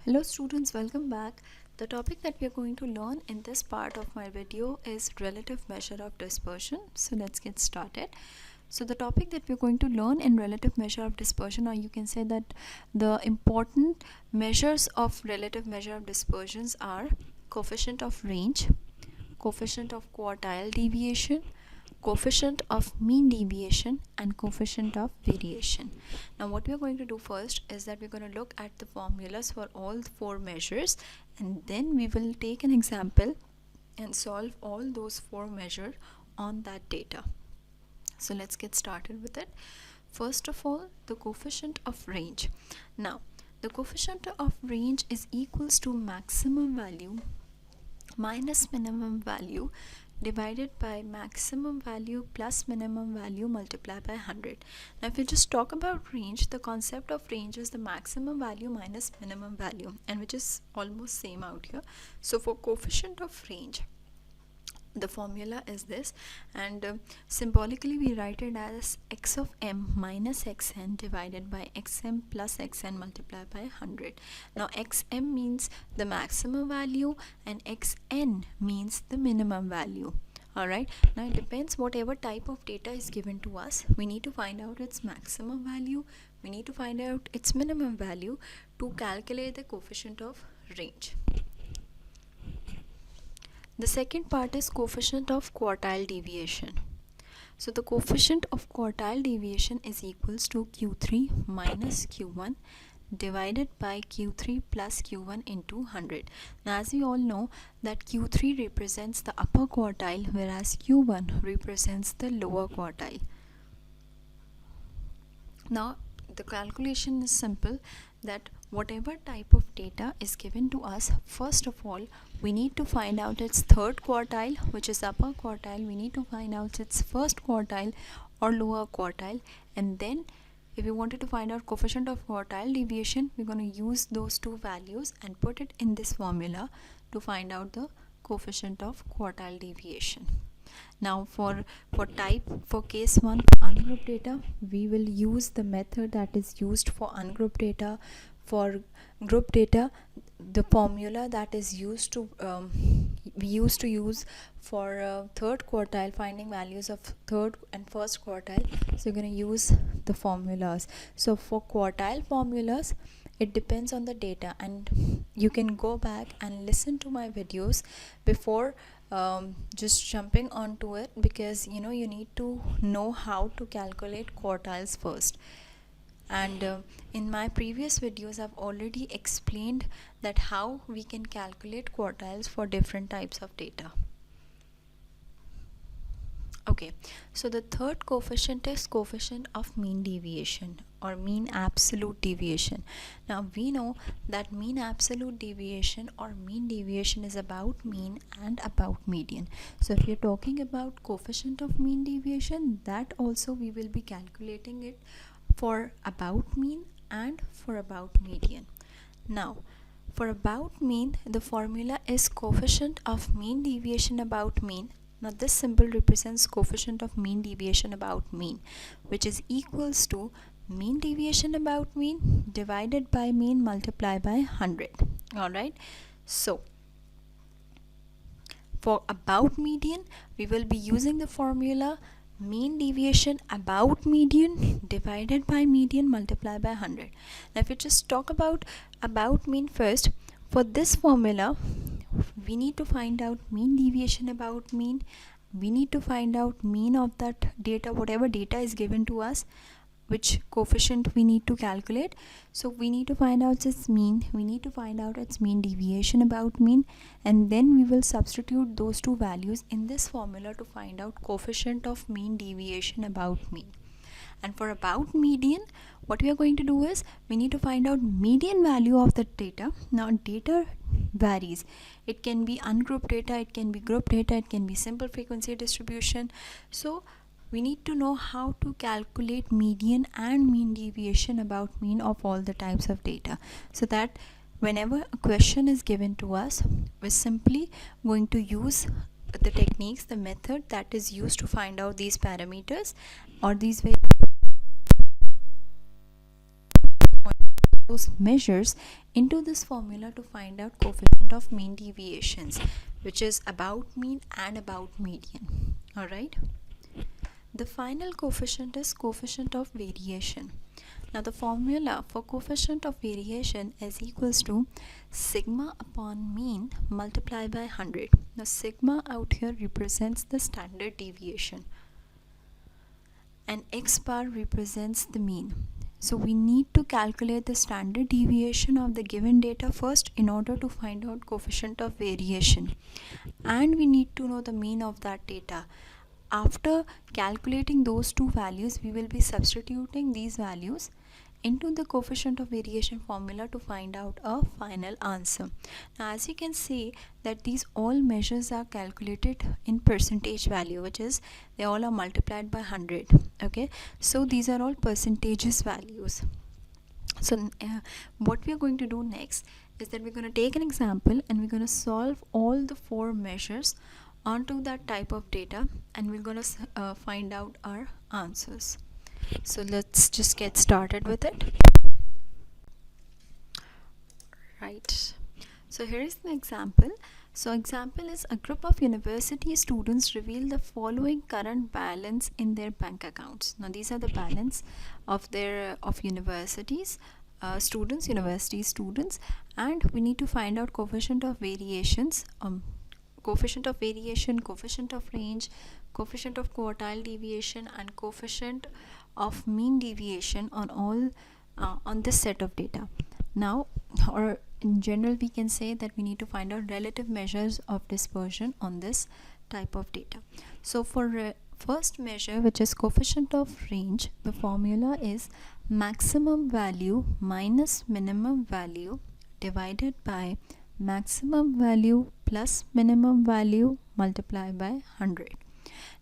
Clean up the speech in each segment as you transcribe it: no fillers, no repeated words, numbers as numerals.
Hello students, welcome back. The topic that we are going to learn in this part of my video is relative measure of dispersion. So let's get started. So the topic that we're going to learn in relative measure of dispersion, or you can say that the important measures of relative measure of dispersions are coefficient of range, coefficient of quartile deviation, coefficient of mean deviation, and coefficient of variation. Now what we are going to do first is that we're going to look at the formulas for all four measures, and then we will take an example and solve all those four measures on that data. So let's get started with it. First of all, the coefficient of range. Now the coefficient of range is equals to maximum value minus minimum value divided by maximum value plus minimum value multiplied by 100. Now if we just talk about range, the concept of range is the maximum value minus minimum value, and which is almost same out here. So for coefficient of range, the formula is this, and symbolically we write it as x of m minus xn divided by xm plus xn multiplied by 100. Now xm means the maximum value and xn means the minimum value. Alright, now it depends whatever type of data is given to us. We need to find out its maximum value, we need to find out its minimum value to calculate the coefficient of range. The second part is coefficient of quartile deviation. So the coefficient of quartile deviation is equals to Q3 minus Q1 divided by Q3 plus Q1 into 100. Now as we all know that Q3 represents the upper quartile whereas Q1 represents the lower quartile. Now the calculation is simple, that whatever type of data is given to us, first of all we need to find out its third quartile, which is upper quartile. We need to find out its first quartile or lower quartile, and then if we wanted to find out coefficient of quartile deviation, we're going to use those two values and put it in this formula to find out the coefficient of quartile deviation. Now for case 1 ungrouped data, we will use the method that is used for ungrouped data. For group data, the formula that is used to we used to use for third quartile, finding values of third and first quartile. So you're going to use the formulas. So for quartile formulas, it depends on the data, and you can go back and listen to my videos before just jumping onto it, because you need to know how to calculate quartiles first. And in my previous videos I've already explained that how we can calculate quartiles for different types of data. Okay, so the third coefficient is coefficient of mean deviation or mean absolute deviation. Now we know that mean absolute deviation or mean deviation is about mean and about median. So if you're talking about coefficient of mean deviation, that also we will be calculating it for about mean and for about median. Now for about mean, the formula is coefficient of mean deviation about mean. Now this symbol represents coefficient of mean deviation about mean, which is equals to mean deviation about mean divided by mean multiplied by 100. Alright, so for about median, we will be using the formula mean deviation about median divided by median multiplied by 100. Now if you just talk about mean first, for this formula we need to find out mean deviation about mean. We need to find out mean of that data, whatever data is given to us, which coefficient we need to calculate. So we need to find out its mean, we need to find out its mean deviation about mean, and then we will substitute those two values in this formula to find out coefficient of mean deviation about mean. And for about median, what we are going to do is we need to find out median value of the data. Now data varies. It can be ungrouped data, it can be group data, it can be simple frequency distribution. So we need to know how to calculate median and mean deviation about mean of all the types of data, so that whenever a question is given to us, we're simply going to use the techniques, the method that is used to find out these parameters or these those measures into this formula to find out coefficient of mean deviations, which is about mean and about median. All right. The final coefficient is coefficient of variation. Now the formula for coefficient of variation is equals to sigma upon mean multiplied by 100. Now sigma out here represents the standard deviation and x bar represents the mean. So we need to calculate the standard deviation of the given data first in order to find out coefficient of variation, and we need to know the mean of that data. After calculating those two values, we will be substituting these values into the coefficient of variation formula to find out a final answer. Now as you can see that these all measures are calculated in percentage value, which is they all are multiplied by 100. Okay, so these are all percentages values. So what we are going to do next is that we're going to take an example and we're going to solve all the four measures onto that type of data, and we're going to find out our answers. So let's just get started with it. Right, so here is an example. So example is a group of university students reveal the following current balance in their bank accounts. Now these are the balance of their university students, and we need to find out coefficient of variations, coefficient of variation, coefficient of range, coefficient of quartile deviation, and coefficient of mean deviation on all on this set of data. Now, or in general, we can say that we need to find out relative measures of dispersion on this type of data. So for first measure, which is coefficient of range, the formula is maximum value minus minimum value divided by maximum value plus minimum value multiplied by 100.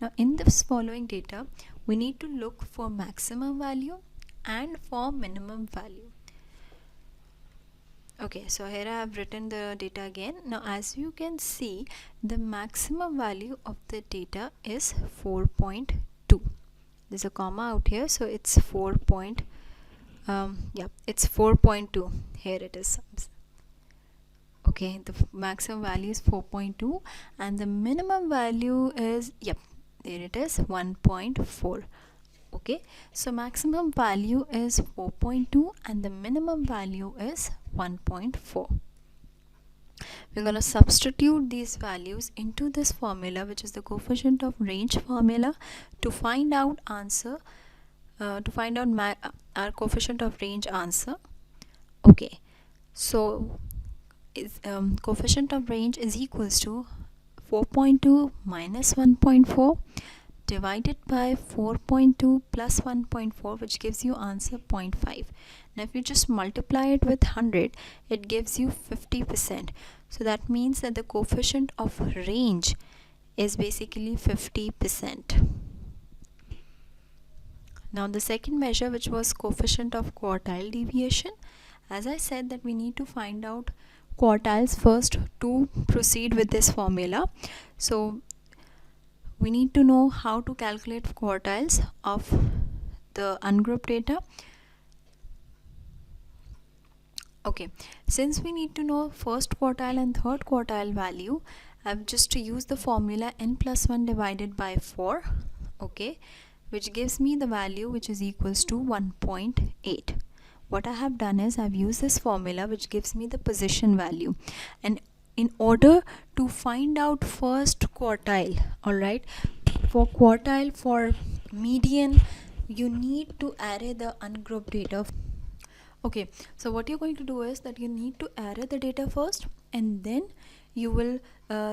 Now in this following data, we need to look for maximum value and for minimum value. Okay, so here I have written the data again. Now as you can see, the maximum value of the data is 4.2. There's a comma out here, so it's it's 4.2. Here it is. Okay, the maximum value is 4.2 and the minimum value is, there it is, 1.4. Okay, so maximum value is 4.2 and the minimum value is 1.4. We're going to substitute these values into this formula, which is the coefficient of range formula, to find out answer, our coefficient of range answer. Okay, so coefficient of range is equals to 4.2 minus 1.4 divided by 4.2 plus 1.4, which gives you answer 0.5. Now if you just multiply it with 100, it gives you 50%. So that means that the coefficient of range is basically 50%. Now the second measure, which was coefficient of quartile deviation, as I said that we need to find out quartiles first to proceed with this formula. So we need to know how to calculate quartiles of the ungrouped data. Okay, since we need to know first quartile and third quartile value, I have just to use the formula n plus 1 divided by 4, okay, which gives me the value which is equals to 1.8. What I have done is I've used this formula which gives me the position value, and in order to find out first quartile, alright, for quartile, for median, you need to array the ungrouped data. Okay, so what you're going to do is that you need to array the data first, and then you will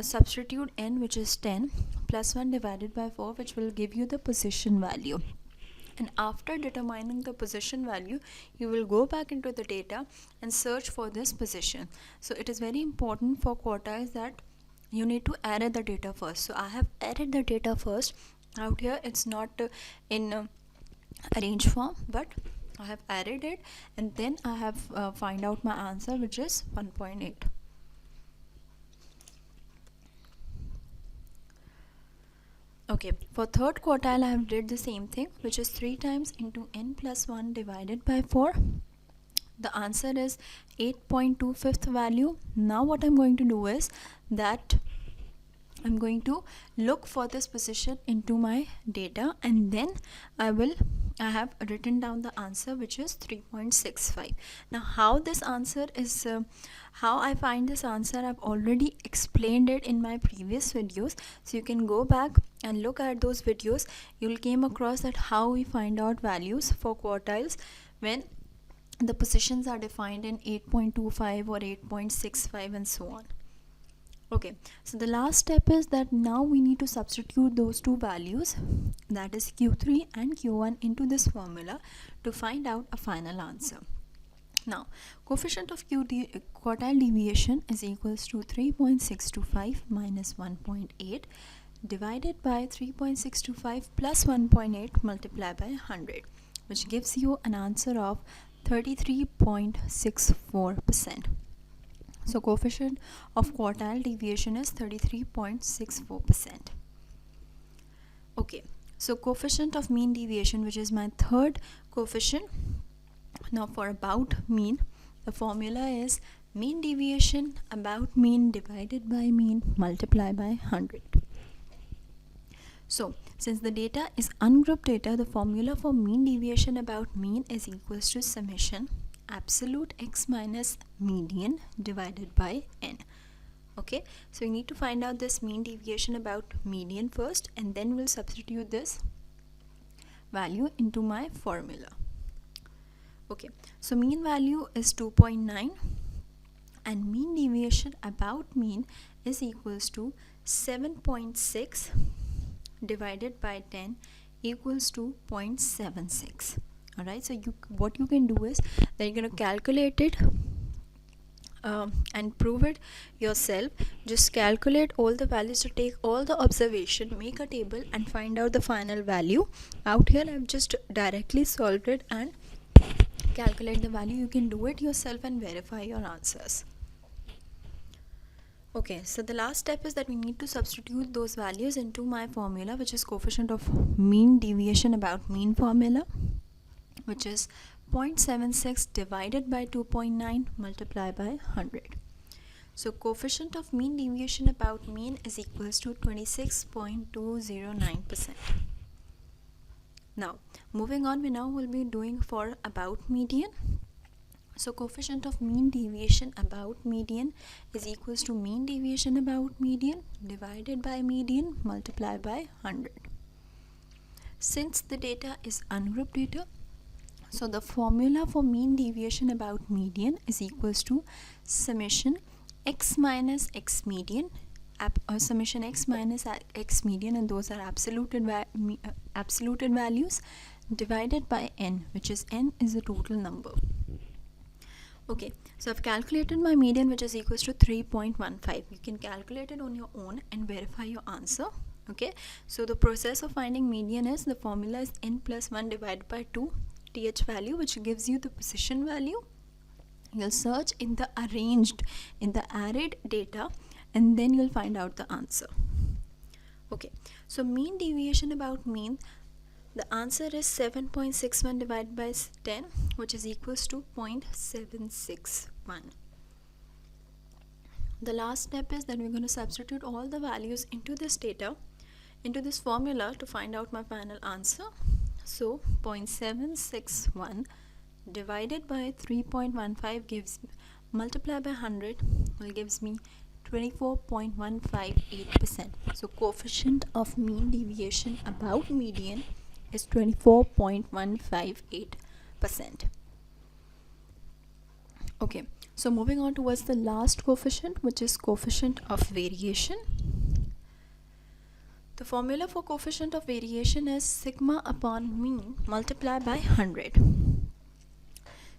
substitute n, which is 10, plus 1 divided by 4, which will give you the position value. And after determining the position value, you will go back into the data and search for this position. So it is very important for quartiles that you need to array the data first. So I have arrayed the data first. Out here it's not in arrange form, but I have arrayed it, and then I have find out my answer, which is 1.8. Okay, for third quartile I have did the same thing, which is 3 times into n plus 1 divided by 4. The answer is 8.25th value. Now what I'm going to do is that I'm going to look for this position into my data, and then I have written down the answer, which is 3.65. Now how this answer is how I find this answer, I've already explained it in my previous videos, so you can go back and look at those videos. You'll came across that how we find out values for quartiles when the positions are defined in 8.25 or 8.65 and so on. Okay, so the last step is that now we need to substitute those two values, that is Q3 and Q1, into this formula to find out a final answer. Now, coefficient of quartile deviation is equals to 3.625 minus 1.8 divided by 3.625 plus 1.8 multiplied by 100, which gives you an answer of 33.64%. So coefficient of quartile deviation is 33.64%. Okay, so coefficient of mean deviation, which is my third coefficient. Now for about mean, the formula is mean deviation about mean divided by mean multiplied by 100. So since the data is ungrouped data, the formula for mean deviation about mean is equals to summation absolute x minus median divided by n. Okay, so we need to find out this mean deviation about median first, and then we'll substitute this value into my formula. Okay, so mean value is 2.9 and mean deviation about mean is equals to 7.6 divided by 10 equals to 0.76. Alright, so what you can do is that you're going to calculate it and prove it yourself. Just calculate all the values, to take all the observation, make a table and find out the final value. Out here I've just directly solved it and calculate the value. You can do it yourself and verify your answers. Okay, so the last step is that we need to substitute those values into my formula, which is coefficient of mean deviation about mean formula, which is 0.76 divided by 2.9 multiplied by 100. So coefficient of mean deviation about mean is equals to 26.209%. Now moving on, we now will be doing for about median. So coefficient of mean deviation about median is equals to mean deviation about median divided by median multiplied by 100. Since the data is ungrouped data, so the formula for mean deviation about median is equals to summation x minus x median, summation x minus x median, and those are absolute values, divided by n, which is n is the total number. Okay, so I've calculated my median, which is equals to 3.15. You can calculate it on your own and verify your answer. Okay, so the process of finding median is, the formula is n plus 1 divided by 2 th value, which gives you the position value. You'll search in the arrayed data, and then you'll find out the answer. Okay, so mean deviation about mean, the answer is 7.61 divided by 10, which is equals to 0.761. The last step is that we're going to substitute all the values into this data, into this formula, to find out my final answer. So 0.761 divided by 3.15 gives, multiplied by 100 will gives me 24.158%. So coefficient of mean deviation about median is 24.158%. Okay, so moving on towards the last coefficient, which is coefficient of variation. The formula for coefficient of variation is sigma upon mean multiplied by 100.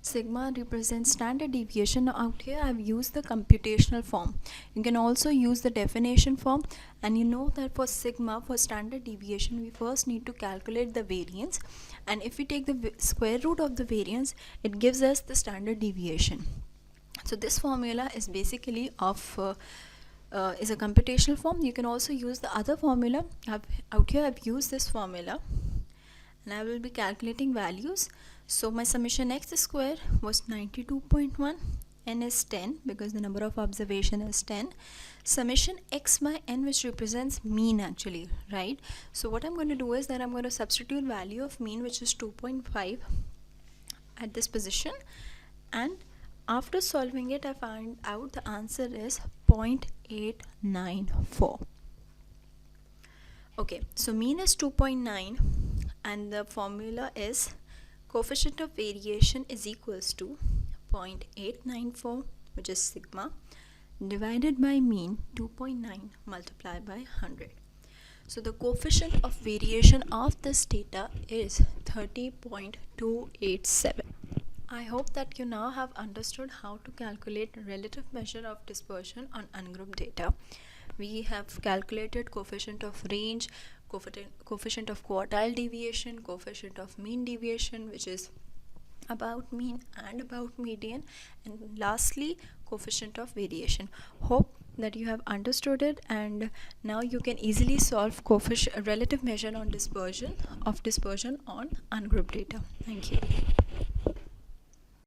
Sigma represents standard deviation. Now out here I have used the computational form. You can also use the definition form, and you know that for sigma, for standard deviation, we first need to calculate the variance, and if we take the square root of the variance, it gives us the standard deviation. So this formula is basically of is a computational form. You can also use the other formula. Out here I've used this formula, and I will be calculating values. So my summation x square was 92.1, n is 10 because the number of observation is 10. Summation x by n, which represents mean actually, right? So what I'm going to do is that I'm going to substitute value of mean, which is 2.5 at this position, and after solving it I find out the answer is 0.894. Okay, so mean is 2.9 and the formula is coefficient of variation is equals to 0.894, which is sigma, divided by mean 2.9 multiplied by 100. So the coefficient of variation of this data is 30.287. I hope that you now have understood how to calculate relative measure of dispersion on ungrouped data. We have calculated coefficient of range, coefficient of quartile deviation, coefficient of mean deviation, which is about mean and about median, and lastly coefficient of variation. Hope that you have understood it, and now you can easily solve relative measure on dispersion on ungrouped data. Thank you.